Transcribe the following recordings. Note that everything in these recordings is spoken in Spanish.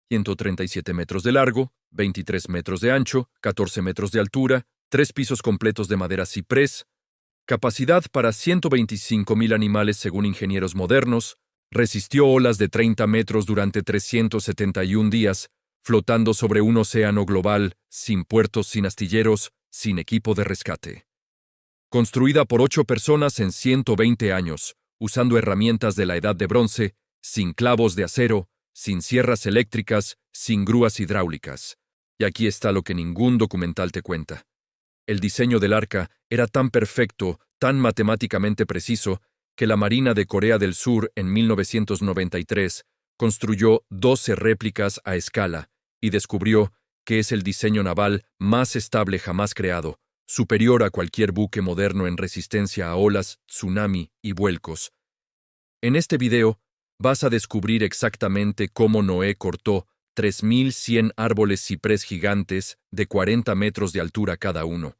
137 metros de largo, 23 metros de ancho, 14 metros de altura, 3 pisos completos de madera ciprés, capacidad para 125.000 animales según ingenieros modernos, resistió olas de 30 metros durante 371 días, flotando sobre un océano global, sin puertos, sin astilleros, sin equipo de rescate. Construida por 8 personas en 120 años, usando herramientas de la Edad de Bronce, sin clavos de acero, sin sierras eléctricas, sin grúas hidráulicas. Y aquí está lo que ningún documental te cuenta. El diseño del arca era tan perfecto, tan matemáticamente preciso, que la Marina de Corea del Sur en 1993 construyó 12 réplicas a escala y descubrió que es el diseño naval más estable jamás creado, superior a cualquier buque moderno en resistencia a olas, tsunami y vuelcos. En este video vas a descubrir exactamente cómo Noé cortó 3.100 árboles ciprés gigantes de 40 metros de altura cada uno,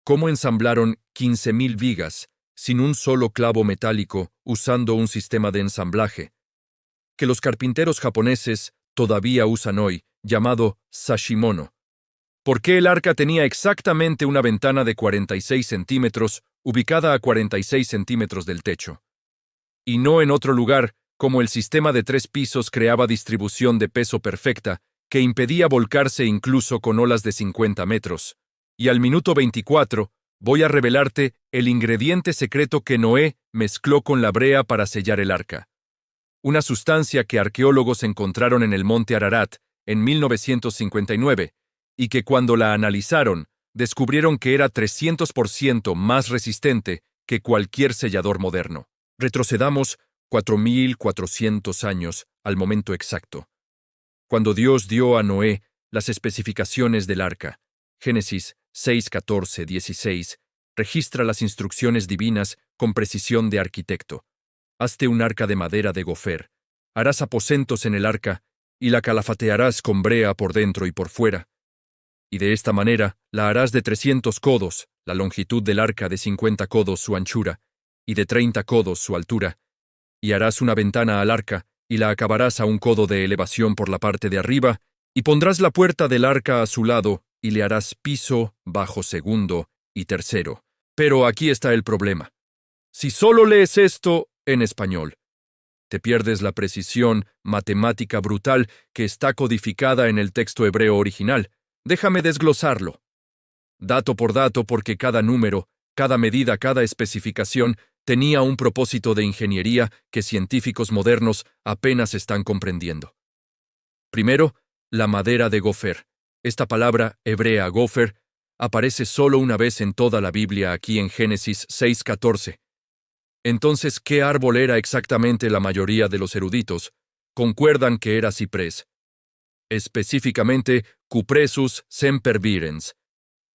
cómo ensamblaron 15.000 vigas sin un solo clavo metálico usando un sistema de ensamblaje, que los carpinteros japoneses todavía usan hoy, llamado sashimono. ¿Por qué el arca tenía exactamente una ventana de 46 centímetros ubicada a 46 centímetros del techo? Y no en otro lugar, como el sistema de 3 pisos creaba distribución de peso perfecta, que impedía volcarse incluso con olas de 50 metros. Y al minuto 24, voy a revelarte el ingrediente secreto que Noé mezcló con la brea para sellar el arca. Una sustancia que arqueólogos encontraron en el monte Ararat en 1959 y que cuando la analizaron, descubrieron que era 300% más resistente que cualquier sellador moderno. Retrocedamos 4.400 años al momento exacto, cuando Dios dio a Noé las especificaciones del arca. Génesis 6:14-16 registra las instrucciones divinas con precisión de arquitecto. Hazte un arca de madera de gofer. Harás aposentos en el arca y la calafatearás con brea por dentro y por fuera. Y de esta manera la harás de 300 codos, la longitud del arca de 50 codos su anchura, y de 30 codos su altura. Y harás una ventana al arca, y la acabarás a 1 codo de elevación por la parte de arriba, y pondrás la puerta del arca a su lado, y le harás piso, bajo segundo y tercero. Pero aquí está el problema. Si solo lees esto en español, te pierdes la precisión matemática brutal que está codificada en el texto hebreo original. Déjame desglosarlo. Dato por dato, porque cada número, cada medida, cada especificación tenía un propósito de ingeniería que científicos modernos apenas están comprendiendo. Primero, la madera de gofer. Esta palabra hebrea gofer aparece solo una vez en toda la Biblia aquí en Génesis 6:14. Entonces, ¿qué árbol era exactamente? La mayoría de los eruditos concuerdan que era ciprés. Específicamente, Cupressus sempervirens,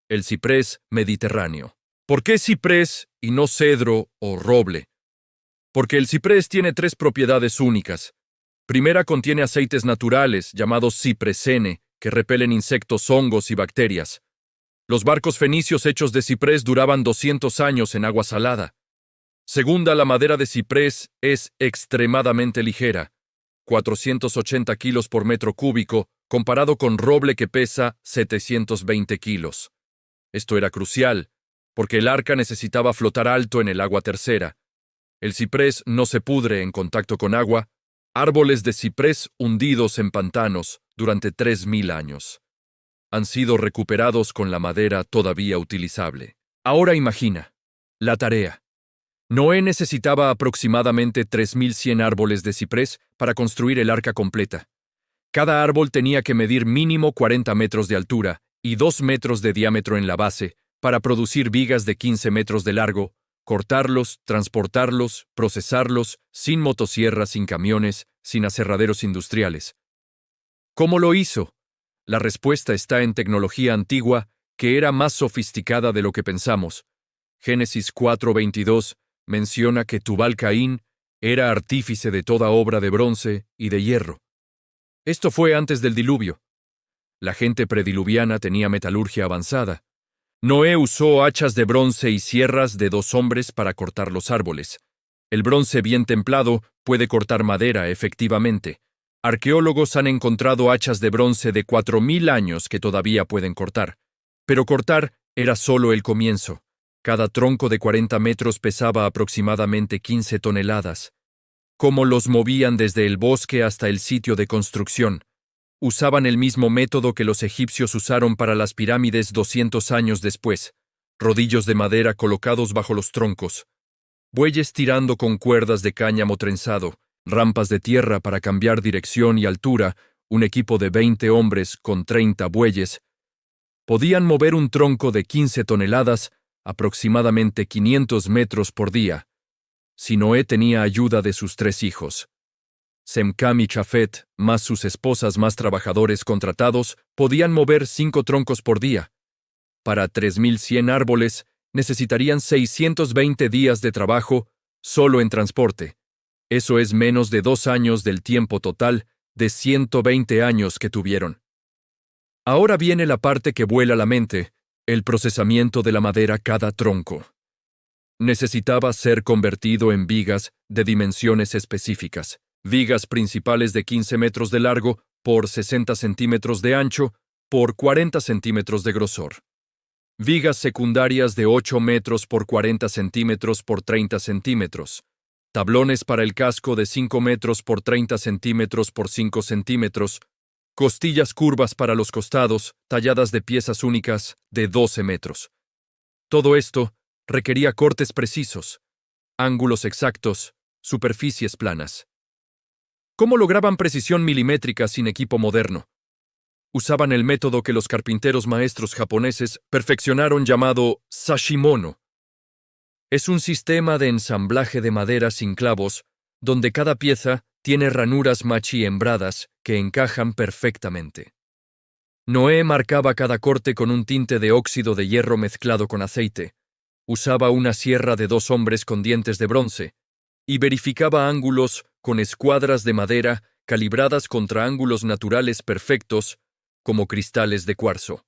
el ciprés mediterráneo. ¿Por qué ciprés y no cedro o roble? Porque el ciprés tiene 3 propiedades únicas. Primera, contiene aceites naturales, llamados cipresene, que repelen insectos, hongos y bacterias. Los barcos fenicios hechos de ciprés duraban 200 años en agua salada. Segunda, la madera de ciprés es extremadamente ligera, 480 kilos por metro cúbico, comparado con roble que pesa 720 kilos. Esto era crucial, porque el arca necesitaba flotar alto en el agua tercera. El ciprés no se pudre en contacto con agua. Árboles de ciprés hundidos en pantanos durante 3.000 años. Han sido recuperados con la madera todavía utilizable. Ahora imagina la tarea. Noé necesitaba aproximadamente 3.100 árboles de ciprés para construir el arca completa. Cada árbol tenía que medir mínimo 40 metros de altura y 2 metros de diámetro en la base para producir vigas de 15 metros de largo, cortarlos, transportarlos, procesarlos, sin motosierras, sin camiones, sin aserraderos industriales. ¿Cómo lo hizo? La respuesta está en tecnología antigua que era más sofisticada de lo que pensamos. Génesis 4:22 menciona que Tubal-Caín era artífice de toda obra de bronce y de hierro. Esto fue antes del diluvio. La gente prediluviana tenía metalurgia avanzada. Noé usó hachas de bronce y sierras de 2 hombres para cortar los árboles. El bronce bien templado puede cortar madera efectivamente. Arqueólogos han encontrado hachas de bronce de 4000 años que todavía pueden cortar. Pero cortar era solo el comienzo. Cada tronco de 40 metros pesaba aproximadamente 15 toneladas. Cómo los movían desde el bosque hasta el sitio de construcción. Usaban el mismo método que los egipcios usaron para las pirámides 200 años después. Rodillos de madera colocados bajo los troncos. Bueyes tirando con cuerdas de cáñamo trenzado. Rampas de tierra para cambiar dirección y altura. Un equipo de 20 hombres con 30 bueyes. Podían mover un tronco de 15 toneladas, aproximadamente 500 metros por día. Si Noé tenía ayuda de sus 3 hijos. Sem, Cam y Chafet, más sus esposas más trabajadores contratados, podían mover 5 troncos por día. Para 3100 árboles, necesitarían 620 días de trabajo solo en transporte. Eso es menos de 2 años del tiempo total de 120 años que tuvieron. Ahora viene la parte que vuela la mente, el procesamiento de la madera cada tronco. Necesitaba ser convertido en vigas de dimensiones específicas. Vigas principales de 15 metros de largo por 60 centímetros de ancho por 40 centímetros de grosor. Vigas secundarias de 8 metros por 40 centímetros por 30 centímetros. Tablones para el casco de 5 metros por 30 centímetros por 5 centímetros. Costillas curvas para los costados, talladas de piezas únicas de 12 metros. Todo esto requería cortes precisos, ángulos exactos, superficies planas. ¿Cómo lograban precisión milimétrica sin equipo moderno? Usaban el método que los carpinteros maestros japoneses perfeccionaron llamado sashimono. Es un sistema de ensamblaje de madera sin clavos, donde cada pieza tiene ranuras machi-hembradas que encajan perfectamente. Noé marcaba cada corte con un tinte de óxido de hierro mezclado con aceite. Usaba una sierra de 2 hombres con dientes de bronce y verificaba ángulos con escuadras de madera calibradas contra ángulos naturales perfectos como cristales de cuarzo.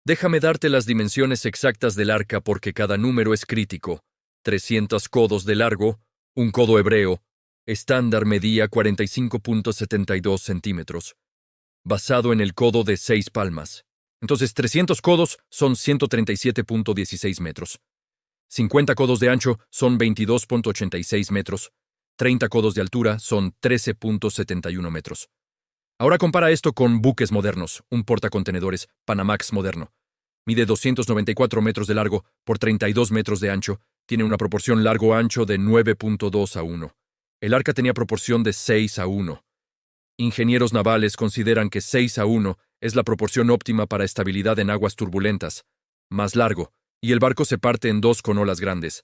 Déjame darte las dimensiones exactas del arca porque cada número es crítico. 300 codos de largo, un codo hebreo, estándar medía 45.72 centímetros, basado en el codo de 6 palmas. Entonces 300 codos son 137.16 metros. 50 codos de ancho son 22.86 metros. 30 codos de altura son 13.71 metros. Ahora compara esto con buques modernos, un portacontenedores Panamax moderno. Mide 294 metros de largo por 32 metros de ancho, tiene una proporción largo-ancho de 9.2 a 1. El arca tenía proporción de 6 a 1. Ingenieros navales consideran que 6 a 1 es la proporción óptima para estabilidad en aguas turbulentas. Más largo, y el barco se parte en 2 con olas grandes.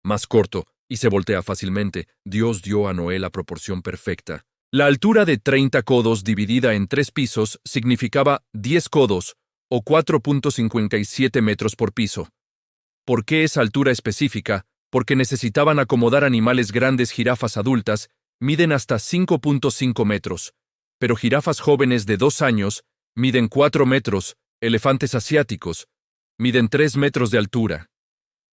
Más corto, y se voltea fácilmente. Dios dio a Noé la proporción perfecta. La altura de 30 codos dividida en 3 pisos significaba 10 codos, o 4.57 metros por piso. ¿Por qué esa altura específica? Porque necesitaban acomodar animales grandes. Jirafas adultas miden hasta 5.5 metros, pero jirafas jóvenes de 2 años miden 4 metros, elefantes asiáticos miden 3 metros de altura.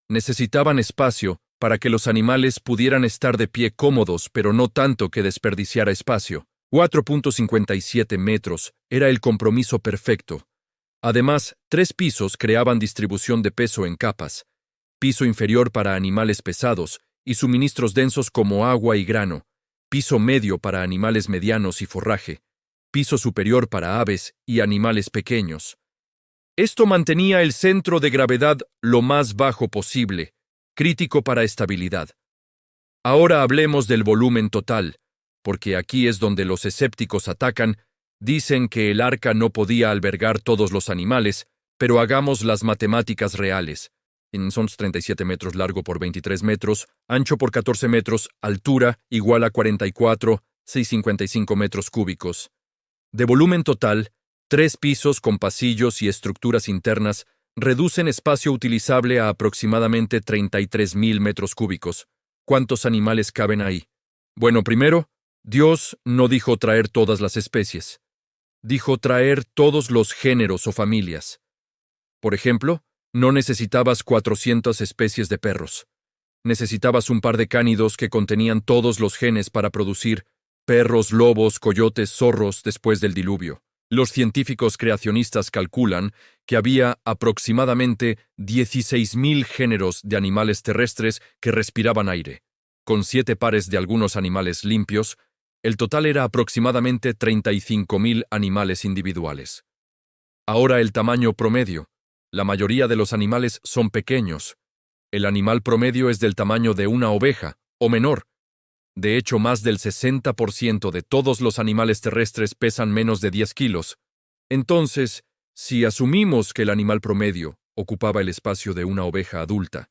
Necesitaban espacio para que los animales pudieran estar de pie cómodos, pero no tanto que desperdiciara espacio. 4.57 metros era el compromiso perfecto. Además, 3 pisos creaban distribución de peso en capas. Piso inferior para animales pesados y suministros densos como agua y grano. Piso medio para animales medianos y forraje. Piso superior para aves y animales pequeños. Esto mantenía el centro de gravedad lo más bajo posible, crítico para estabilidad. Ahora hablemos del volumen total, porque aquí es donde los escépticos atacan. Dicen que el arca no podía albergar todos los animales, pero hagamos las matemáticas reales. Son 37 metros largo por 23 metros, ancho por 14 metros, altura igual a 44,655 metros cúbicos. De volumen total, 3 pisos con pasillos y estructuras internas reducen espacio utilizable a aproximadamente 33,000 metros cúbicos. ¿Cuántos animales caben ahí? Bueno, primero, Dios no dijo traer todas las especies. Dijo traer todos los géneros o familias. Por ejemplo, no necesitabas 400 especies de perros. Necesitabas un par de cánidos que contenían todos los genes para producir perros, lobos, coyotes, zorros después del diluvio. Los científicos creacionistas calculan que había aproximadamente 16.000 géneros de animales terrestres que respiraban aire. Con 7 pares de algunos animales limpios, el total era aproximadamente 35.000 animales individuales. Ahora el tamaño promedio. La mayoría de los animales son pequeños. El animal promedio es del tamaño de una oveja, o menor. De hecho, más del 60% de todos los animales terrestres pesan menos de 10 kilos. Entonces, si asumimos que el animal promedio ocupaba el espacio de una oveja adulta,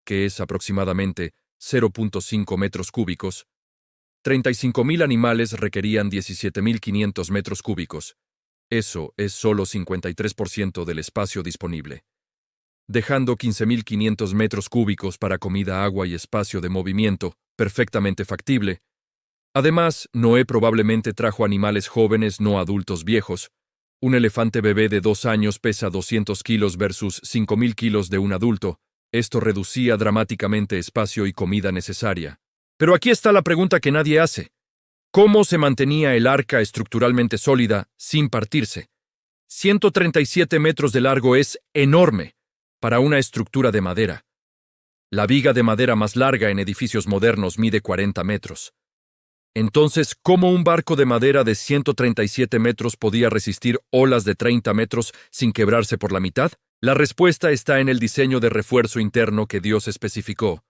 que es aproximadamente 0.5 metros cúbicos, 35.000 animales requerían 17.500 metros cúbicos. Eso es solo 53% del espacio disponible, dejando 15.500 metros cúbicos para comida, agua y espacio de movimiento, perfectamente factible. Además, Noé probablemente trajo animales jóvenes no adultos viejos. Un elefante bebé de 2 años pesa 200 kilos versus 5.000 kilos de un adulto. Esto reducía dramáticamente espacio y comida necesaria. Pero aquí está la pregunta que nadie hace. ¿Cómo se mantenía el arca estructuralmente sólida sin partirse? 137 metros de largo es enorme para una estructura de madera. La viga de madera más larga en edificios modernos mide 40 metros. Entonces, ¿cómo un barco de madera de 137 metros podía resistir olas de 30 metros sin quebrarse por la mitad? La respuesta está en el diseño de refuerzo interno que Dios especificó.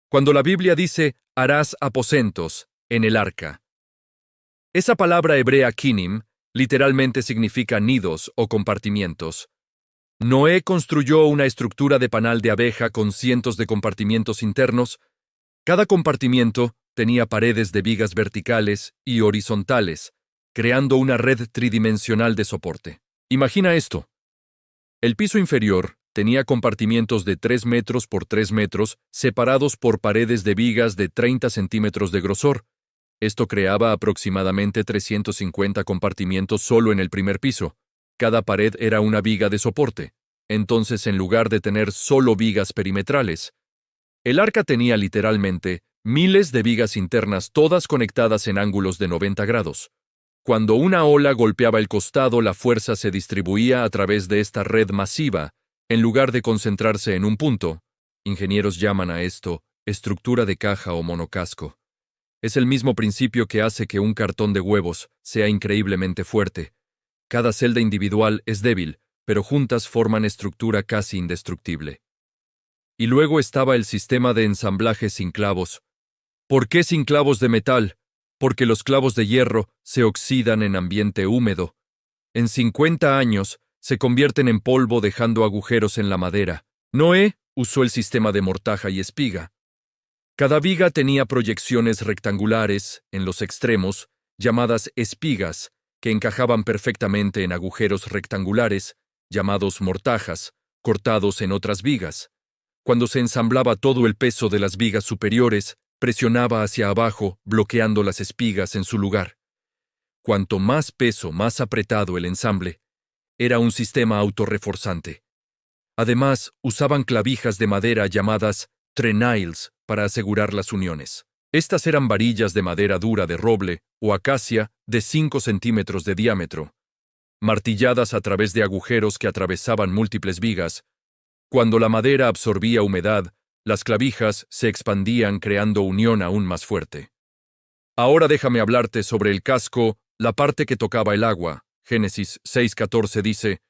Cuando la Biblia dice, harás aposentos en el arca. Esa palabra hebrea kinim literalmente significa nidos o compartimientos. Noé construyó una estructura de panal de abeja con cientos de compartimientos internos. Cada compartimiento tenía paredes de vigas verticales y horizontales, creando una red tridimensional de soporte. Imagina esto. El piso inferior tenía compartimientos de 3 metros por 3 metros, separados por paredes de vigas de 30 centímetros de grosor. Esto creaba aproximadamente 350 compartimientos solo en el primer piso. Cada pared era una viga de soporte. Entonces, en lugar de tener solo vigas perimetrales, el arca tenía literalmente miles de vigas internas, todas conectadas en ángulos de 90 grados. Cuando una ola golpeaba el costado, la fuerza se distribuía a través de esta red masiva, en lugar de concentrarse en un punto. Ingenieros llaman a esto estructura de caja o monocasco. Es el mismo principio que hace que un cartón de huevos sea increíblemente fuerte. Cada celda individual es débil, pero juntas forman estructura casi indestructible. Y luego estaba el sistema de ensamblaje sin clavos. ¿Por qué sin clavos de metal? Porque los clavos de hierro se oxidan en ambiente húmedo. En 50 años se convierten en polvo dejando agujeros en la madera. Noé usó el sistema de mortaja y espiga. Cada viga tenía proyecciones rectangulares en los extremos, llamadas espigas, que encajaban perfectamente en agujeros rectangulares, llamados mortajas, cortados en otras vigas. Cuando se ensamblaba, todo el peso de las vigas superiores presionaba hacia abajo, bloqueando las espigas en su lugar. Cuanto más peso, más apretado el ensamble. Era un sistema autorreforzante. Además, usaban clavijas de madera llamadas trenails para asegurar las uniones. Estas eran varillas de madera dura de roble o acacia de 5 centímetros de diámetro, martilladas a través de agujeros que atravesaban múltiples vigas. Cuando la madera absorbía humedad, las clavijas se expandían creando unión aún más fuerte. Ahora déjame hablarte sobre el casco, la parte que tocaba el agua. Génesis 6:14 dice,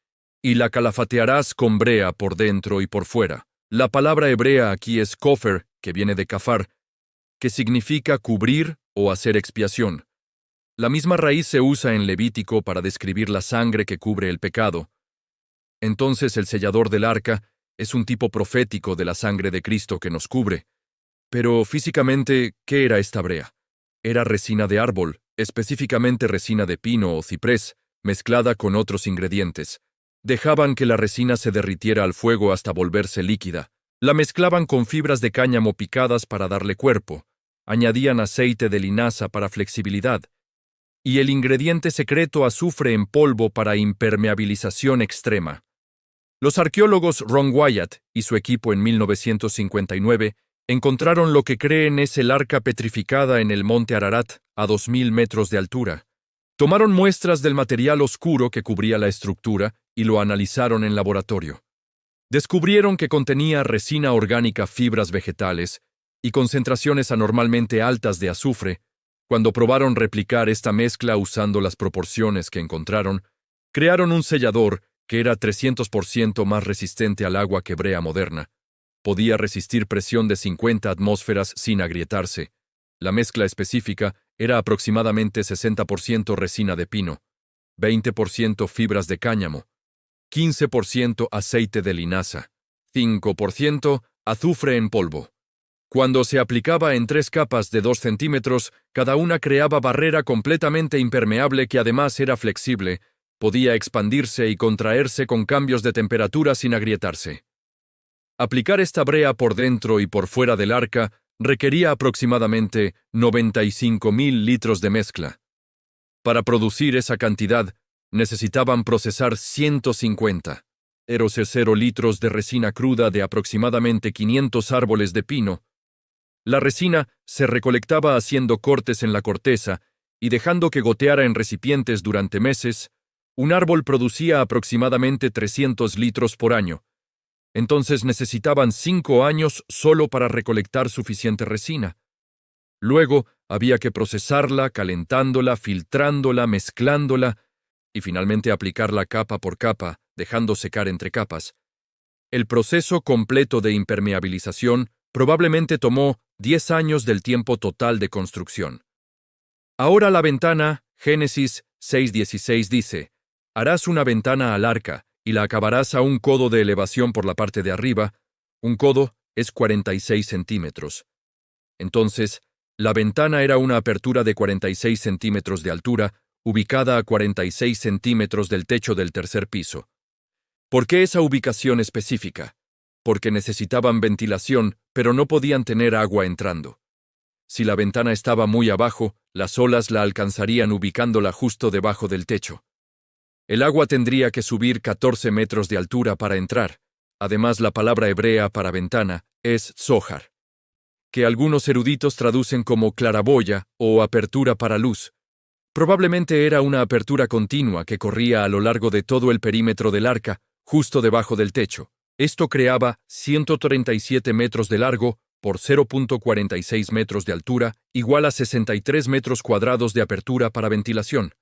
«Y la calafatearás con brea por dentro y por fuera». La palabra hebrea aquí es kofer, que viene de kafar, que significa cubrir o hacer expiación. La misma raíz se usa en Levítico para describir la sangre que cubre el pecado. Entonces el sellador del arca es un tipo profético de la sangre de Cristo que nos cubre. Pero físicamente, ¿qué era esta brea? Era resina de árbol, específicamente resina de pino o ciprés, mezclada con otros ingredientes. Dejaban que la resina se derritiera al fuego hasta volverse líquida. La mezclaban con fibras de cáñamo picadas para darle cuerpo. Añadían aceite de linaza para flexibilidad. Y el ingrediente secreto, azufre en polvo para impermeabilización extrema. Los arqueólogos Ron Wyatt y su equipo en 1959 Encontraron lo que creen es el arca petrificada en el monte Ararat, a 2000 metros de altura. Tomaron muestras del material oscuro que cubría la estructura y lo analizaron en laboratorio. Descubrieron que contenía resina orgánica, fibras vegetales y concentraciones anormalmente altas de azufre. Cuando probaron replicar esta mezcla usando las proporciones que encontraron, crearon un sellador que era 300% más resistente al agua que brea moderna. Podía resistir presión de 50 atmósferas sin agrietarse. La mezcla específica era aproximadamente 60% resina de pino, 20% fibras de cáñamo, 15% aceite de linaza, 5% azufre en polvo. Cuando se aplicaba en 3 capas de 2 centímetros, cada una creaba barrera completamente impermeable que además era flexible, podía expandirse y contraerse con cambios de temperatura sin agrietarse. Aplicar esta brea por dentro y por fuera del arca requería aproximadamente 95.000 litros de mezcla. Para producir esa cantidad, necesitaban procesar 150,0 litros de resina cruda de aproximadamente 500 árboles de pino. La resina se recolectaba haciendo cortes en la corteza y dejando que goteara en recipientes durante meses. Un árbol producía aproximadamente 300 litros por año. Entonces necesitaban 5 años solo para recolectar suficiente resina. Luego había que procesarla, calentándola, filtrándola, mezclándola y finalmente aplicarla capa por capa, dejando secar entre capas. El proceso completo de impermeabilización probablemente tomó 10 años del tiempo total de construcción. Ahora la ventana, Génesis 6:16 dice, harás una ventana al arca y la acabarás a un codo de elevación por la parte de arriba. Un codo es 46 centímetros. Entonces, la ventana era una apertura de 46 centímetros de altura, ubicada a 46 centímetros del techo del tercer piso. ¿Por qué esa ubicación específica? Porque necesitaban ventilación, pero no podían tener agua entrando. Si la ventana estaba muy abajo, las olas la alcanzarían ubicándola justo debajo del techo. El agua tendría que subir 14 metros de altura para entrar. Además, la palabra hebrea para ventana es zohar, que algunos eruditos traducen como claraboya o apertura para luz. Probablemente era una apertura continua que corría a lo largo de todo el perímetro del arca, justo debajo del techo. Esto creaba 137 metros de largo por 0.46 metros de altura, igual a 63 metros cuadrados de apertura para ventilación.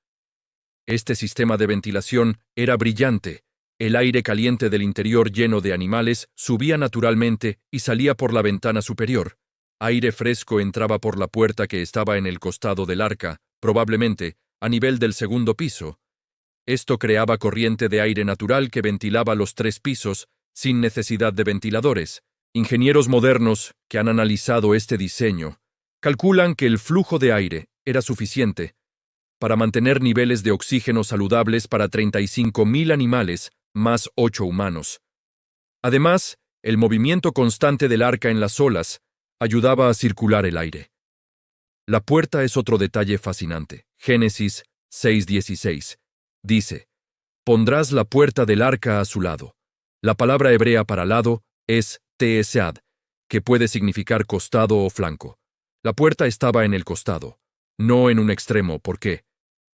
Este sistema de ventilación era brillante. El aire caliente del interior lleno de animales subía naturalmente y salía por la ventana superior. Aire fresco entraba por la puerta que estaba en el costado del arca, probablemente a nivel del segundo piso. Esto creaba corriente de aire natural que ventilaba los 3 pisos sin necesidad de ventiladores. Ingenieros modernos que han analizado este diseño calculan que el flujo de aire era suficiente para mantener niveles de oxígeno saludables para 35.000 animales, más 8 humanos. Además, el movimiento constante del arca en las olas ayudaba a circular el aire. La puerta es otro detalle fascinante. Génesis 6:16 dice, pondrás la puerta del arca a su lado. La palabra hebrea para lado es teesad, que puede significar costado o flanco. La puerta estaba en el costado, no en un extremo. ¿Por qué?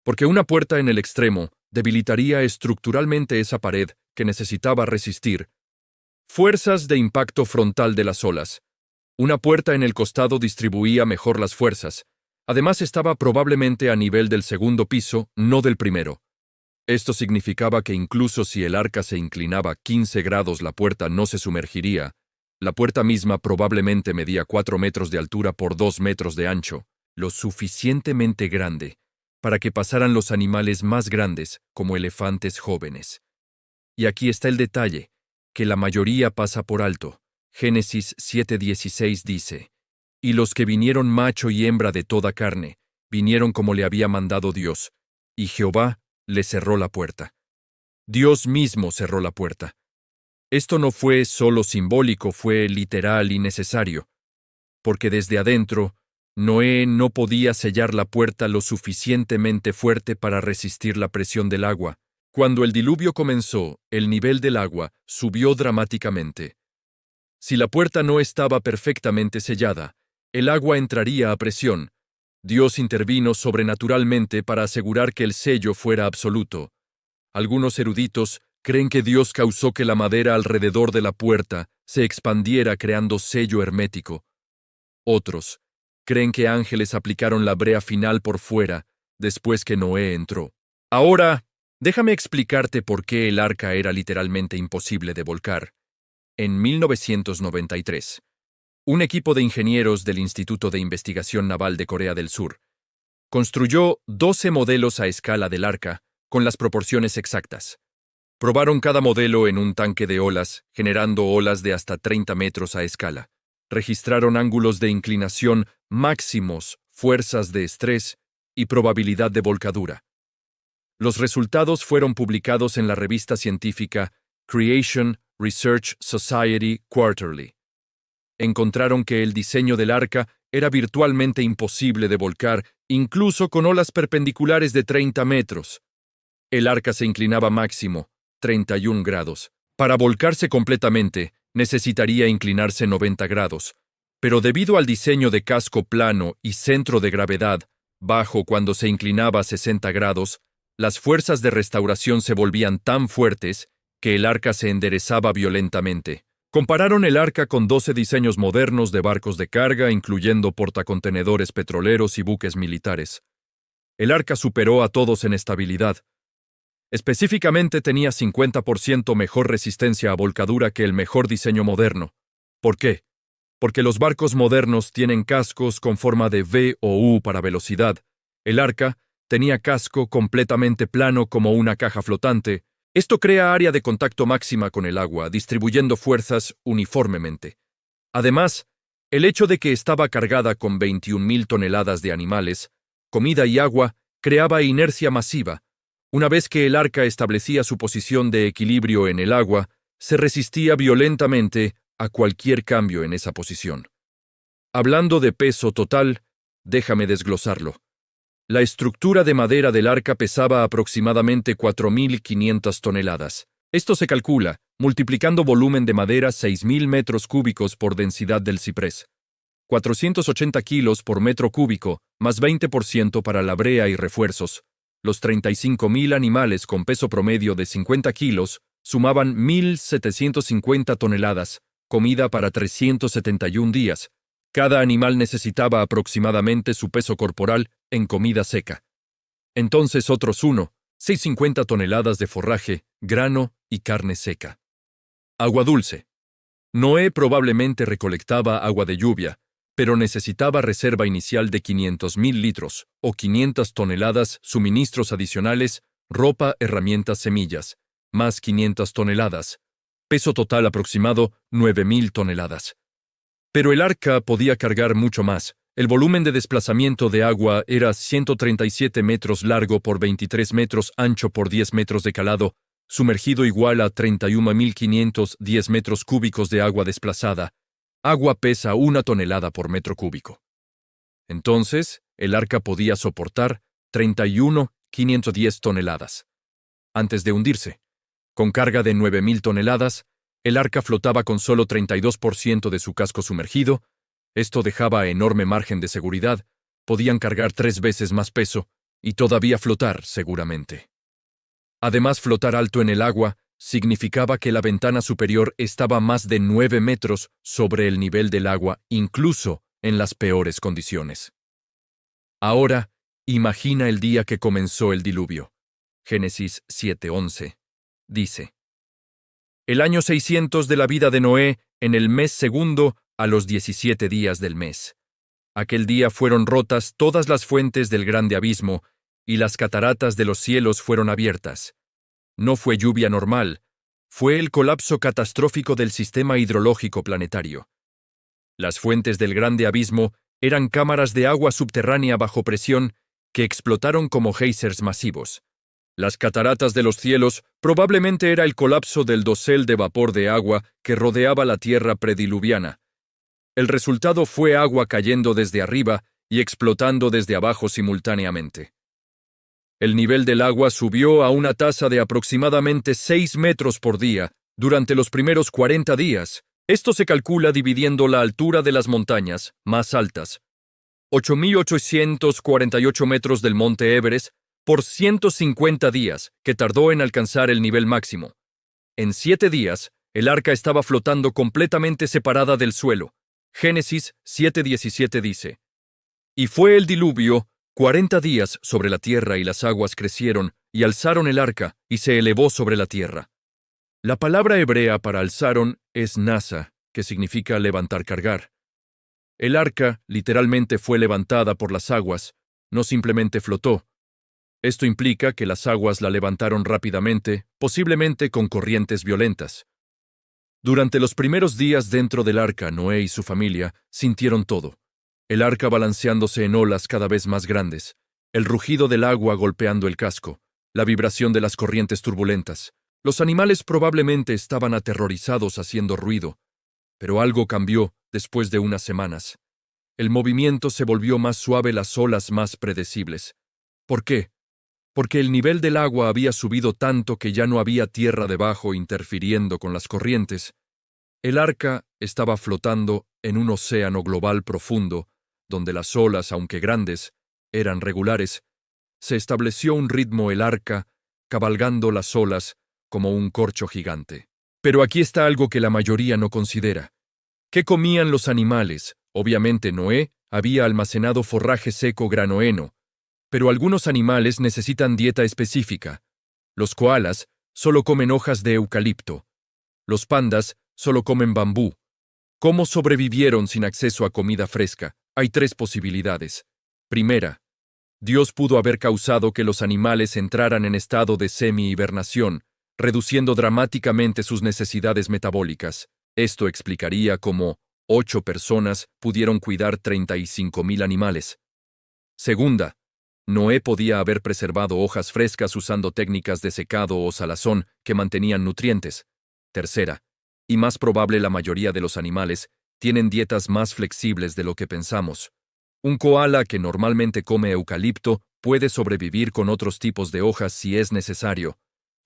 Porque una puerta en el extremo debilitaría estructuralmente esa pared que necesitaba resistir fuerzas de impacto frontal de las olas. Una puerta en el costado distribuía mejor las fuerzas. Además, estaba probablemente a nivel del segundo piso, no del primero. Esto significaba que incluso si el arca se inclinaba 15 grados, la puerta no se sumergiría. La puerta misma probablemente medía 4 metros de altura por 2 metros de ancho, lo suficientemente grande para que pasaran los animales más grandes, como elefantes jóvenes. Y aquí está el detalle, que la mayoría pasa por alto. Génesis 7:16 dice, y los que vinieron macho y hembra de toda carne, vinieron como le había mandado Dios, y Jehová le cerró la puerta. Dios mismo cerró la puerta. Esto no fue solo simbólico, fue literal y necesario, porque desde adentro, Noé no podía sellar la puerta lo suficientemente fuerte para resistir la presión del agua. Cuando el diluvio comenzó, el nivel del agua subió dramáticamente. Si la puerta no estaba perfectamente sellada, el agua entraría a presión. Dios intervino sobrenaturalmente para asegurar que el sello fuera absoluto. Algunos eruditos creen que Dios causó que la madera alrededor de la puerta se expandiera creando sello hermético. Otros creen que ángeles aplicaron la brea final por fuera después que Noé entró. Ahora, déjame explicarte por qué el arca era literalmente imposible de volcar. En 1993, un equipo de ingenieros del Instituto de Investigación Naval de Corea del Sur construyó 12 modelos a escala del arca con las proporciones exactas. Probaron cada modelo en un tanque de olas, generando olas de hasta 30 metros a escala. Registraron ángulos de inclinación máximos, fuerzas de estrés y probabilidad de volcadura. Los resultados fueron publicados en la revista científica Creation Research Society Quarterly. Encontraron que el diseño del arca era virtualmente imposible de volcar, incluso con olas perpendiculares de 30 metros. El arca se inclinaba máximo 31 grados. Para volcarse completamente, necesitaría inclinarse 90 grados, pero debido al diseño de casco plano y centro de gravedad bajo cuando se inclinaba a 60 grados, las fuerzas de restauración se volvían tan fuertes que el arca se enderezaba violentamente. Compararon el arca con 12 diseños modernos de barcos de carga, incluyendo portacontenedores petroleros y buques militares. El arca superó a todos en estabilidad. Específicamente tenía 50% mejor resistencia a volcadura que el mejor diseño moderno. ¿Por qué? Porque los barcos modernos tienen cascos con forma de V o U para velocidad. El arca tenía casco completamente plano como una caja flotante. Esto crea área de contacto máxima con el agua, distribuyendo fuerzas uniformemente. Además, el hecho de que estaba cargada con 21.000 toneladas de animales, comida y agua, creaba inercia masiva. Una vez que el arca establecía su posición de equilibrio en el agua, se resistía violentamente a cualquier cambio en esa posición. Hablando de peso total, déjame desglosarlo. La estructura de madera del arca pesaba aproximadamente 4.500 toneladas. Esto se calcula multiplicando volumen de madera 6.000 metros cúbicos por densidad del ciprés. 480 kilos por metro cúbico, más 20% para la brea y refuerzos. Los 35.000 animales con peso promedio de 50 kilos sumaban 1.750 toneladas, comida para 371 días. Cada animal necesitaba aproximadamente su peso corporal en comida seca. Entonces otros 650 toneladas de forraje, grano y carne seca. Agua dulce. Noé probablemente recolectaba agua de lluvia, pero necesitaba reserva inicial de 500.000 litros, o 500 toneladas, suministros adicionales, ropa, herramientas, semillas, más 500 toneladas. Peso total aproximado, 9.000 toneladas. Pero el arca podía cargar mucho más. El volumen de desplazamiento de agua era 137 metros largo por 23 metros ancho por 10 metros de calado, sumergido igual a 31.510 metros cúbicos de agua desplazada. Agua pesa 1 tonelada por metro cúbico. Entonces, el arca podía soportar 31.510 toneladas. Antes de hundirse, con carga de 9.000 toneladas, el arca flotaba con solo 32% de su casco sumergido. Esto dejaba enorme margen de seguridad. Podían cargar 3 veces más peso y todavía flotar, seguramente. Además, flotar alto en el agua significaba que la ventana superior estaba más de 9 metros sobre el nivel del agua, incluso en las peores condiciones. Ahora, imagina el día que comenzó el diluvio. Génesis 7:11. Dice: el año 600 de la vida de Noé, en el mes segundo, a los 17 días del mes. Aquel día fueron rotas todas las fuentes del grande abismo, y las cataratas de los cielos fueron abiertas. No fue lluvia normal, fue el colapso catastrófico del sistema hidrológico planetario. Las fuentes del grande abismo eran cámaras de agua subterránea bajo presión que explotaron como géiseres masivos. Las cataratas de los cielos probablemente era el colapso del dosel de vapor de agua que rodeaba la tierra prediluviana. El resultado fue agua cayendo desde arriba y explotando desde abajo simultáneamente. El nivel del agua subió a una tasa de aproximadamente 6 metros por día durante los primeros 40 días, Esto se calcula dividiendo la altura de las montañas más altas, 8.848 metros del monte Everest, por 150 días, que tardó en alcanzar el nivel máximo. En 7 días, el arca estaba flotando completamente separada del suelo. Génesis 7:17 dice: Y fue el diluvio 40 días sobre la tierra, y las aguas crecieron y alzaron el arca, y se elevó sobre la tierra. La palabra hebrea para alzaron es nasa, que significa levantar, cargar. El arca literalmente fue levantada por las aguas, no simplemente flotó. Esto implica que las aguas la levantaron rápidamente, posiblemente con corrientes violentas. Durante los primeros días dentro del arca, Noé y su familia sintieron todo: el arca balanceándose en olas cada vez más grandes, el rugido del agua golpeando el casco, la vibración de las corrientes turbulentas. Los animales probablemente estaban aterrorizados haciendo ruido, pero algo cambió después de unas semanas. El movimiento se volvió más suave, las olas más predecibles. ¿Por qué? Porque el nivel del agua había subido tanto que ya no había tierra debajo interfiriendo con las corrientes. El arca estaba flotando en un océano global profundo, donde las olas, aunque grandes, eran regulares. Se estableció un ritmo el arca, cabalgando las olas como un corcho gigante. Pero aquí está algo que la mayoría no considera. ¿Qué comían los animales? Obviamente Noé había almacenado forraje seco, grano, heno, pero algunos animales necesitan dieta específica. Los koalas solo comen hojas de eucalipto. Los pandas solo comen bambú. ¿Cómo sobrevivieron sin acceso a comida fresca? Hay 3 posibilidades. Primera, Dios pudo haber causado que los animales entraran en estado de semi-hibernación, reduciendo dramáticamente sus necesidades metabólicas. Esto explicaría cómo 8 personas pudieron cuidar 35.000 animales. Segunda, Noé podía haber preservado hojas frescas usando técnicas de secado o salazón que mantenían nutrientes. Tercera, y más probable, la mayoría de los animales tienen dietas más flexibles de lo que pensamos. Un koala que normalmente come eucalipto puede sobrevivir con otros tipos de hojas si es necesario.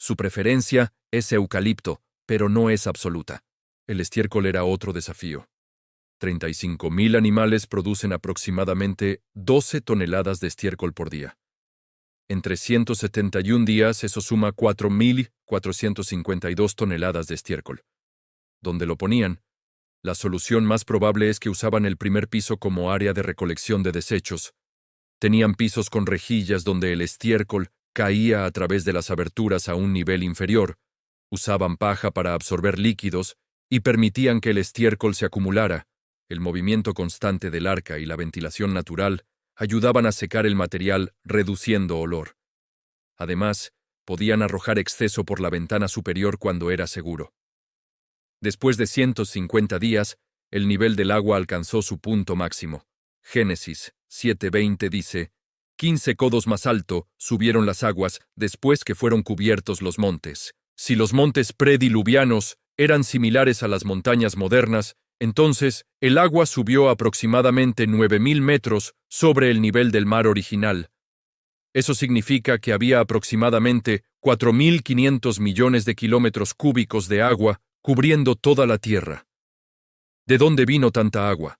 Su preferencia es eucalipto, pero no es absoluta. El estiércol era otro desafío. 35.000 animales producen aproximadamente 12 toneladas de estiércol por día. En 371 días eso suma 4.452 toneladas de estiércol. ¿Dónde lo ponían? La solución más probable es que usaban el primer piso como área de recolección de desechos. Tenían pisos con rejillas donde el estiércol caía a través de las aberturas a un nivel inferior. Usaban paja para absorber líquidos y permitían que el estiércol se acumulara. El movimiento constante del arca y la ventilación natural ayudaban a secar el material, reduciendo olor. Además, podían arrojar exceso por la ventana superior cuando era seguro. Después de 150 días, el nivel del agua alcanzó su punto máximo. Génesis 7:20 dice: 15 codos más alto subieron las aguas después que fueron cubiertos los montes. Si los montes prediluvianos eran similares a las montañas modernas, entonces el agua subió aproximadamente 9.000 metros sobre el nivel del mar original. Eso significa que había aproximadamente 4.500 millones de kilómetros cúbicos de agua cubriendo toda la Tierra. ¿De dónde vino tanta agua?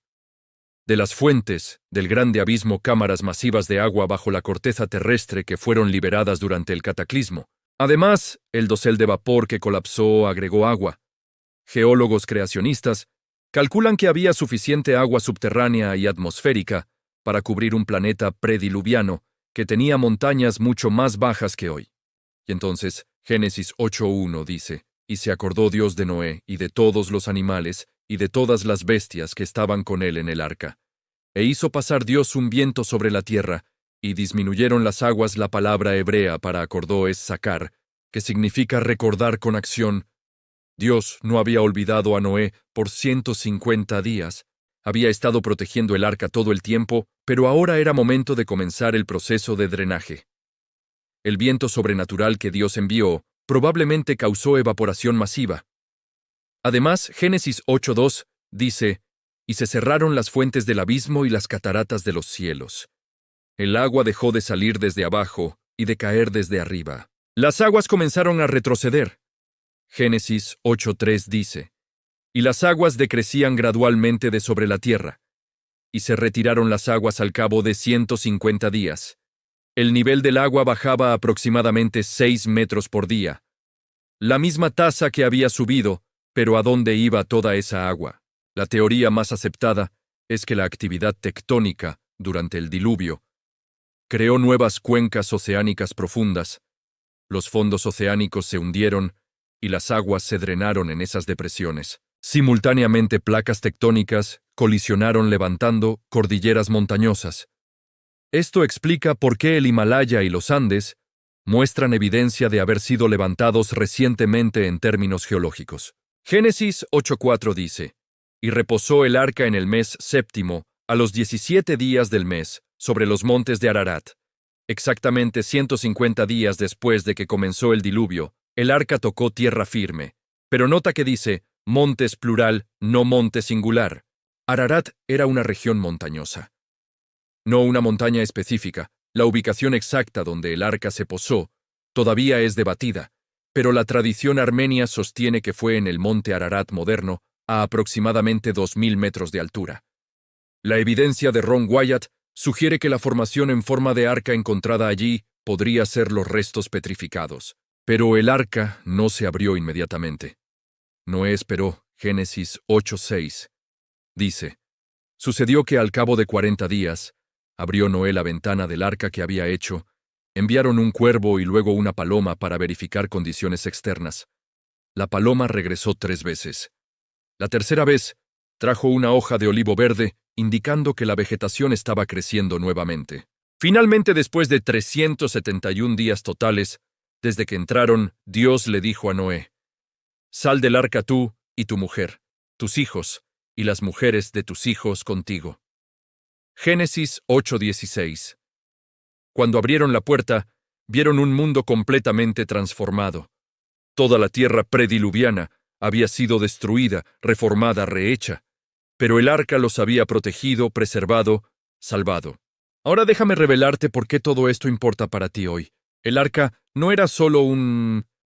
De las fuentes del grande abismo, cámaras masivas de agua bajo la corteza terrestre que fueron liberadas durante el cataclismo. Además, el dosel de vapor que colapsó agregó agua. Geólogos creacionistas calculan que había suficiente agua subterránea y atmosférica para cubrir un planeta prediluviano que tenía montañas mucho más bajas que hoy. Y entonces, Génesis 8:1 dice: Y se acordó Dios de Noé y de todos los animales y de todas las bestias que estaban con él en el arca. E hizo pasar Dios un viento sobre la tierra, y disminuyeron las aguas. La palabra hebrea para acordó es sakar, que significa recordar con acción. Dios no había olvidado a Noé por 150 días. Había estado protegiendo el arca todo el tiempo, pero ahora era momento de comenzar el proceso de drenaje. El viento sobrenatural que Dios envió probablemente causó evaporación masiva. Además, Génesis 8:2 dice: Y se cerraron las fuentes del abismo y las cataratas de los cielos. El agua dejó de salir desde abajo y de caer desde arriba. Las aguas comenzaron a retroceder. Génesis 8:3 dice: y las aguas decrecían gradualmente de sobre la tierra, y se retiraron las aguas al cabo de 150 días. El nivel del agua bajaba aproximadamente 6 metros por día. La misma tasa que había subido, pero ¿a dónde iba toda esa agua? La teoría más aceptada es que la actividad tectónica, durante el diluvio, creó nuevas cuencas oceánicas profundas. Los fondos oceánicos se hundieron y las aguas se drenaron en esas depresiones. Simultáneamente, placas tectónicas colisionaron levantando cordilleras montañosas. Esto explica por qué el Himalaya y los Andes muestran evidencia de haber sido levantados recientemente en términos geológicos. Génesis 8:4 dice: «Y reposó el arca en el mes séptimo, a los 17 días del mes, sobre los montes de Ararat». Exactamente 150 días después de que comenzó el diluvio, el arca tocó tierra firme. Pero nota que dice montes plural, no monte singular. Ararat era una región montañosa. No una montaña específica. La ubicación exacta donde el arca se posó todavía es debatida, pero la tradición armenia sostiene que fue en el monte Ararat moderno, a aproximadamente 2000 metros de altura. La evidencia de Ron Wyatt sugiere que la formación en forma de arca encontrada allí podría ser los restos petrificados, pero el arca no se abrió inmediatamente. Noé esperó. Génesis 8:6. Dice: «Sucedió que al cabo de 40 días, abrió Noé la ventana del arca que había hecho, enviaron un cuervo y luego una paloma para verificar condiciones externas. La paloma regresó 3 veces. La tercera vez, trajo una hoja de olivo verde, indicando que la vegetación estaba creciendo nuevamente. Finalmente, después de 371 días totales, desde que entraron, Dios le dijo a Noé: «Sal del arca tú y tu mujer, tus hijos, y las mujeres de tus hijos contigo». Génesis 8:16. Cuando abrieron la puerta, vieron un mundo completamente transformado. Toda la tierra prediluviana había sido destruida, reformada, rehecha, pero el arca los había protegido, preservado, salvado. Ahora déjame revelarte por qué todo esto importa para ti hoy. El arca no era solo un